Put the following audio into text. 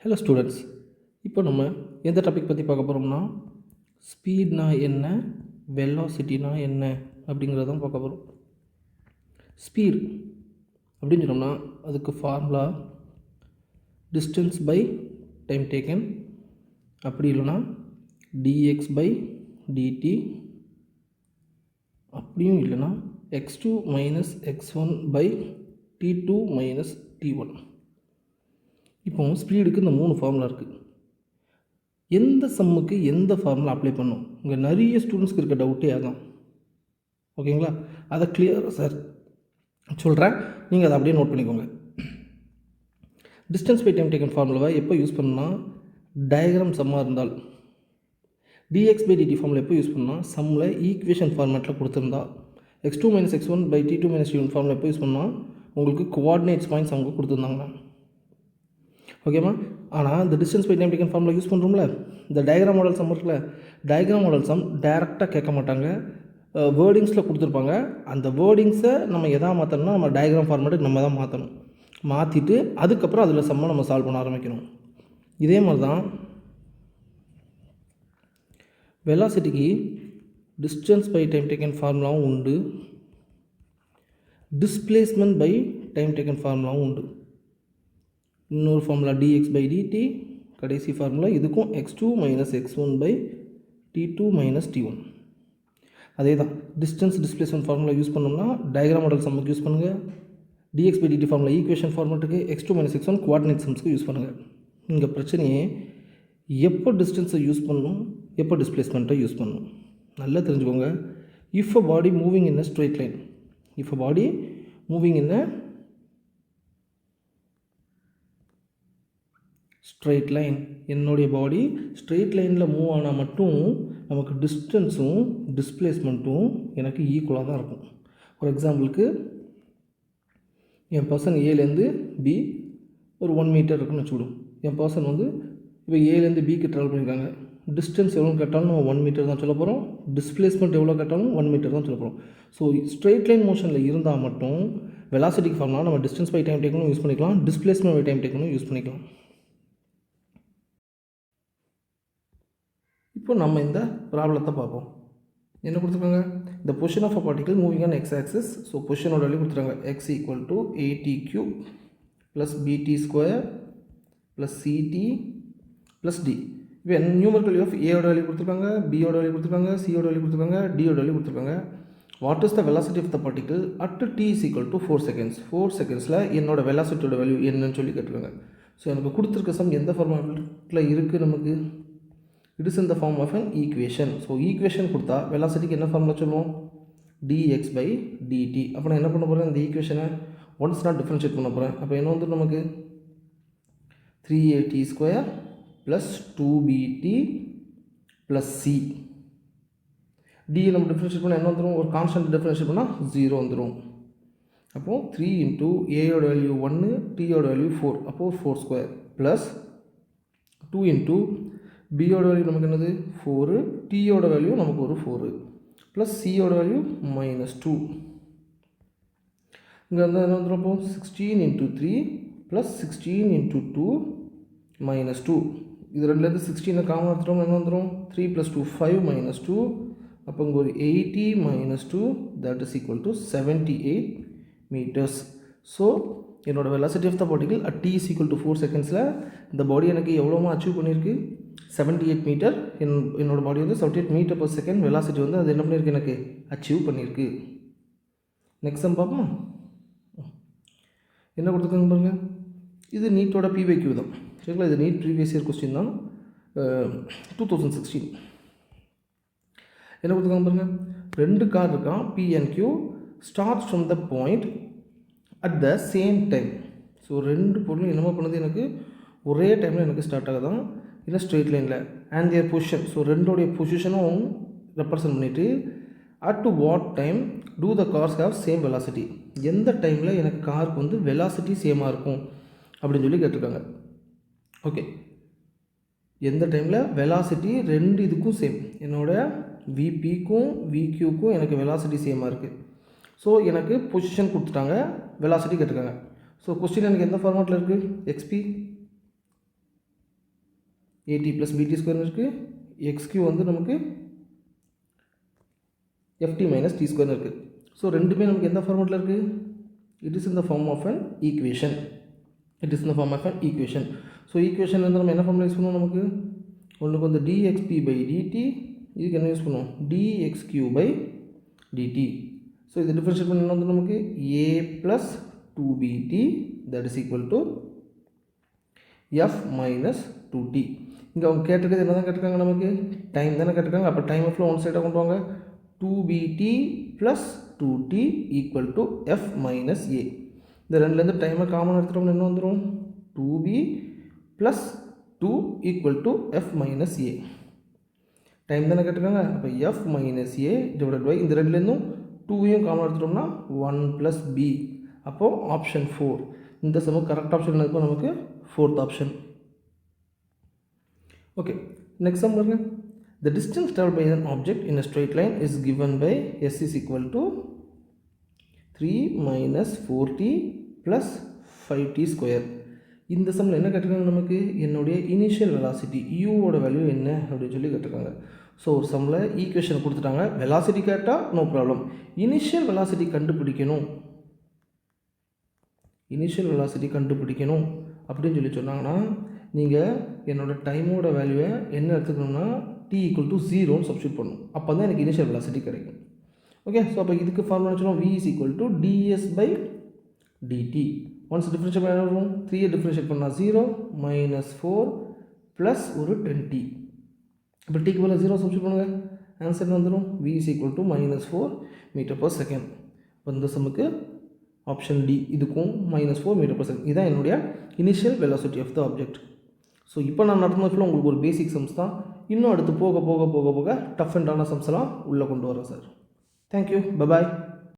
Hello students, இப்போ நம்ம எந்த டாபிக் பற்றி பார்க்க போகிறோம்னா ஸ்பீட்னா என்ன, வெலாசிட்டினா என்ன அப்படிங்கிறதான் பார்க்க போகிறோம். ஸ்பீட் அப்படின்னு சொன்னோம்னா அதுக்கு formula distance by time taken, அப்படி இல்லைன்னா dx பை dt, அப்படியும் இல்லைன்னா x2 minus x1 by t2 minus t1. இப்போ ஸ்பீடுக்கு இந்த 3 ஃபார்முலா இருக்குது. எந்த சம்முக்கு எந்த ஃபார்முலா அப்ளை பண்ணும், இங்கே நிறைய ஸ்டூடெண்ட்ஸ்க்கு இருக்க டவுட்டே அதான். ஓகேங்களா, அதை கிளியராக சார் சொல்கிறேன், நீங்கள் அதை அப்படியே நோட் பண்ணிக்கோங்க. டிஸ்டன்ஸ் பை டைம் டேக்கன் ஃபார்முலாவை எப்போ யூஸ் பண்ணணும்னா டயக்ராம் சம்மாக இருந்தால், dx பை dt ஃபார்முலா எப்போ யூஸ் பண்ணால் சம்மில் ஈக்குவேஷன் ஃபார்மேட்டில் கொடுத்துருந்தா, x2 minus x1 by t2 minus t1 formula எப்போ யூஸ் பண்ணால் உங்களுக்கு கோஆர்டினேட்ஸ் பாயிண்ட்ஸ் அவங்க கொடுத்துருந்தாங்க. ஓகேவா, ஆனால் இந்த distance by time taken formula use பண்ணுறோம்ல, இந்த டயக்ராம் மாடல் சம் இருக்குல்ல, டயக்ராம் மாடல் சம் டேரெக்டாக கேட்க மாட்டாங்க, வேர்டிங்ஸில் கொடுத்துருப்பாங்க. அந்த வேர்டிங்ஸை நம்ம எதாக மாற்றணும்னா நம்ம டயக்ராம் ஃபார்மேட்டுக்கு நம்ம தான் மாற்றணும். மாற்றிட்டு அதுக்கப்புறம் அதில் சம்மை நம்ம சால்வ் பண்ண ஆரம்பிக்கணும். இதே மாதிரி தான் வெலாசிட்டிக்கு டிஸ்டன்ஸ் பை டைம் டேக்கன் ஃபார்முலாவும் உண்டு, டிஸ்பிளேஸ்மெண்ட் பை டைம் டேக்கன் ஃபார்முலாவும் உண்டு. இன்னொரு ஃபார்முலா dx பை dt, கடைசி ஃபார்முலா இதுக்கும் x2 minus x1 by t2 minus t1. அதே தான் டிஸ்டன்ஸ் டிஸ்பிளேஸ்மெண்ட் ஃபார்முலா யூஸ் பண்ணோம்னா டயக்ராம் மாடல் சம்முக்கு யூஸ் பண்ணுங்கள், dx by dt formula equation ஃபார்மேட்டுக்கு, x2 மைனஸ் x1 கோஆர்டினேட் சம்ஸ்க்கு யூஸ் பண்ணுங்கள். இங்கே பிரச்சனையே எப்போ டிஸ்டன்ஸை யூஸ் பண்ணணும், எப்போ டிஸ்பிளேஸ்மெண்ட்டை யூஸ் பண்ணணும் நல்லா தெரிஞ்சுக்கோங்க. If a body moving in a straight line, if a body moving in a straight line, என்னுடைய பாடி ஸ்ட்ரெயிட் லைனில் மூவ் ஆனால் மட்டும் நமக்கு டிஸ்டன்ஸும் டிஸ்பிளேஸ்மெண்ட்டும் எனக்கு ஈக்குவலாக தான் இருக்கும். ஃபார் எக்ஸாம்பிளுக்கு என் பர்சன் ஏலேருந்து பி ஒரு 1 மீட்டர் இருக்குன்னு வச்சுக்கிடும். என் பர்சன் வந்து இப்போ ஏலேருந்து பிக்கு ட்ராவல் பண்ணியிருக்காங்க. டிஸ்டன்ஸ் எவ்வளோ கேட்டாலும் நம்ம 1 மீட்டர் தான் சொல்ல போகிறோம், டிஸ்பிளேஸ்மெண்ட் எவ்வளோ கேட்டாலும் 1 மீட்டர் தான் சொல்ல போகிறோம். ஸோ ஸ்ட்ரெயிட் லைன் மோஷனில் இருந்தால் மட்டும் வெலாசிட்டிக்கு ஃபார்முலா நம்ம டிஸ்டன்ஸ் பை டைம் டேக்கனும் யூஸ் பண்ணிக்கலாம், டிஸ்பிளேஸ்மெண்ட் பை டைம் டேக்கனும் யூஸ் பண்ணிக்கலாம். இப்போ நம்ம இந்த ப்ராப்ளத்தை பார்ப்போம். என்ன கொடுத்துருக்காங்க, இந்த position of a particle moving on x axis. So பொசிஷனோட வேல்யூ கொடுத்துருக்காங்க, x equal to a t cube plus b t square plus c t plus d. இப்போ நியூமரிக்கல் வேல்யூ ஆஃப் ஏயோட வேல்யூ கொடுத்துருக்காங்க, பியோட வேல்யூ கொடுத்துருக்காங்க, சியோட வேல்யூ கொடுத்துருக்காங்க, டியோட வேல்யூ கொடுத்துருக்காங்க. What is the velocity of the particle at t is equal to 4 seconds. 4 செகண்ட்ஸில் என்னோட வெலாசிட்டியோட வேல்யூ என்னன்னு சொல்லி கேட்டிருக்காங்க. ஸோ எனக்கு கொடுத்துருக்க சம் எந்த ஃபார்மேட்டில் இருக்குது, நமக்கு it is in the form of an equation. So equation கொடுத்தா வெலாசிட்டிக்கு என்ன ஃபார்முலா சொல்லுவோம், dx by dt. அப்போ நான் என்ன பண்ண போகிறேன், இந்த ஈக்குவேஷனை ஒன்ஸ் நான் டிஃப்ரென்ஷியேட் பண்ண போகிறேன். அப்போ என்ன வந்து நமக்கு 3at square plus 2bt plus c. d நம்ம டிஃப்ரென்ஷியேட் பண்ணால் என்ன வந்துடும், ஒரு கான்ஸ்டன்ட் டிஃப்ரென்ஷியேட் பண்ணால் 0 வந்துடும். அப்போது 3 இன்ட்டு ஏயோட வேல்யூ 1, டியோட வேல்யூ 4, அப்போது 4 ஸ்கொயர் ப்ளஸ் 2 இன்ட்டு பியோட வேல்யூ நமக்கு என்னது 4, டியோட வேல்யூ நமக்கு ஒரு 4 ப்ளஸ் சியோட வேல்யூ -2. இங்கே வந்து என்ன வந்துடும், அப்போ 16 இன்ட்டு 3 ப்ளஸ் 16 இன்ட்டு 2 -2. இது ரெண்டுலேருந்து 16 காமன் எடுத்துட்டோம், என்ன வந்துடும் 3 + 2 5 -2. அப்போ இங்கே ஒரு 80 -2 that is equal to 78 meters. So என்னோட velocity of the particle at t is equal to 4 செகண்ட்ஸில் இந்த பாடி எனக்கு எவ்வளோமா அச்சீவ் பண்ணியிருக்கு, 78 மீட்டர். என்னோட பாடி வந்து 78 மீட்டர் பர் செகண்ட் வெலாசிட்டி வந்து அது என்ன பண்ணியிருக்கு, எனக்கு அச்சீவ் பண்ணியிருக்கு. நெக்ஸ்ட் சம் பார்ப்போம். என்ன கொடுத்துருக்காங்க பாருங்கள், இது நீட்டோட PYQ தான் சரிங்களா. இது நீட் ப்ரீவியஸ் இயர் கொஸ்டின் தான், 2016. என்ன கொடுத்துருக்காங்க பாருங்கள், 2 கார் இருக்கான் P and Q start from the point at the same time. So 2 பொருளும் என்னமா பண்ணுது, எனக்கு ஒரே டைமில் எனக்கு ஸ்டார்ட் ஆகுதான் இல்லை ஸ்ட்ரெயிட் லைனில். அண்ட் தியர் பொசிஷன், ஸோ ரெண்டோடைய பொசிஷனும் ரெப்ரசன்ட் பண்ணிவிட்டு at what time two the cars have same velocity, எந்த டைமில் எனக்கு காருக்கு வந்து வெலாசிட்டி சேமாக இருக்கும் அப்படின்னு சொல்லி கேட்டிருக்காங்க. ஓகே, எந்த டைமில் வெலாசிட்டி ரெண்டு இதுக்கும் சேம், என்னோடய விபிக்கும் விக்யூக்கும் எனக்கு வெலாசிட்டி சேமாக இருக்குது. ஸோ எனக்கு பொசிஷன் கொடுத்துட்டாங்க, வெலாசிட்டி கேட்டிருக்காங்க. ஸோ கொஸ்டின் எனக்கு எந்த ஃபார்மேட்டில் இருக்குது, எக்ஸ்பி ஏடி ப்ளஸ் பிடி ஸ்கொயர்னு இருக்குது, எக்ஸ்கியூ வந்து நமக்கு எஃப்டி மைனஸ் டி ஸ்கொயர்னு இருக்குது. ஸோ ரெண்டுமே நமக்கு எந்த ஃபார்மேட்டில் இருக்குது? It is in the form of an equation. It is in the form of an equation. So equation வந்து நம்ம என்ன ஃபார்முலா யூஸ் பண்ணுவோம்? நமக்கு ஒன்றுக்கு வந்து டிஎக்ஸ்பி பை டிடி, இதுக்கு என்ன யூஸ் பண்ணுவோம்? டிஎக்ஸ்கியூ பை டிடி. ஸோ இது டிஃபரன்ஷியேட் பண்ண வந்து நமக்கு a plus 2bt that is equal to f minus 2t. இங்கே அவங்க கேட்டிருக்கிறது என்ன தான் கேட்டிருக்காங்க? நமக்கு டைம் தானே கேட்டிருக்காங்க. அப்போ டைம் ஃப்ளோ ஒன் சைடாக கொண்டு வாங்க. 2bt plus 2t equal to f minus a. இந்த ரெண்டுலேருந்து டைமை காமன் எடுத்துகிட்டோம்னு என்ன வந்துடும்? 2b plus 2 equal to f minus a. Time தானே கேட்டிருக்காங்க. அப்போ f minus a divided by இந்த ரெண்டுலேருந்தும் 2வையும் காமன் எடுத்துட்டோம்னா 1 ப்ளஸ் பி. அப்போது ஆப்ஷன் 4. இந்த சமம் கரெக்ட் ஆப்ஷன் என்னது? நமக்கு 4th option. Okay, next sum பாருங்க. The distance traveled by an object in a straight line is given by s is equal to 3 minus 4t plus 5t square. இந்த சம்மில் என்ன கேட்டிருக்காங்க? நமக்கு என்னுடைய இனிஷியல் வெலாசிட்டி யூவோட வேல்யூ என்ன அப்படின்னு சொல்லி கேட்டிருக்காங்க. ஸோ ஒரு சம்மில் ஈக்குவேஷன் கொடுத்துட்டாங்க. வெலாசிட்டி கேட்டால் நோ ப்ராப்ளம். இனிஷியல் வெலாசிட்டி கண்டுபிடிக்கணும், இனிஷியல் வெலாசிட்டி கண்டுபிடிக்கணும் அப்படின்னு சொல்லி சொன்னாங்கன்னா நீங்கள் என்னோடய டைமோட வேல்யூவை என்ன எடுத்துக்கணும்னா t ஈக்குவல் டு 0ன்னு சப்ஸ்டியூட் பண்ணணும். அப்போ தான் எனக்கு இனிஷியல் வெலாசிட்டி கிடைக்கும். ஓகே, ஸோ அப்போ இதுக்கு ஃபார்முலா வச்சுக்கணும். v is equal to ds by dt. Once differentiate பண்ண வரும், 3 டிஃப்ரென்ஷியேட் பண்ணால் 0 மைனஸ் 4 ப்ளஸ் ஒரு 10t. இப்போ டீக்கு மேலே 0 சப்ஸ்டியூட் பண்ணுங்கள், ஆன்சர் வந்துடும். v is equal to minus 4 meter per second. இப்போ இந்த சம்முக்கு ஆப்ஷன் டி, இதுக்கும் -4 மீட்டர் பர் செகண்ட். இதுதான் என்னுடைய initial velocity of the object. So இப்போ நான் நடத்துனதுல உங்களுக்கு ஒரு பேசிக் சம்ஸ் தான். இன்னும் அடுத்து போக போக போக போக டஃப் அண்டான சம்ஸ்லாம் உள்ளே கொண்டு வரேன் சார். Thank you, bye bye.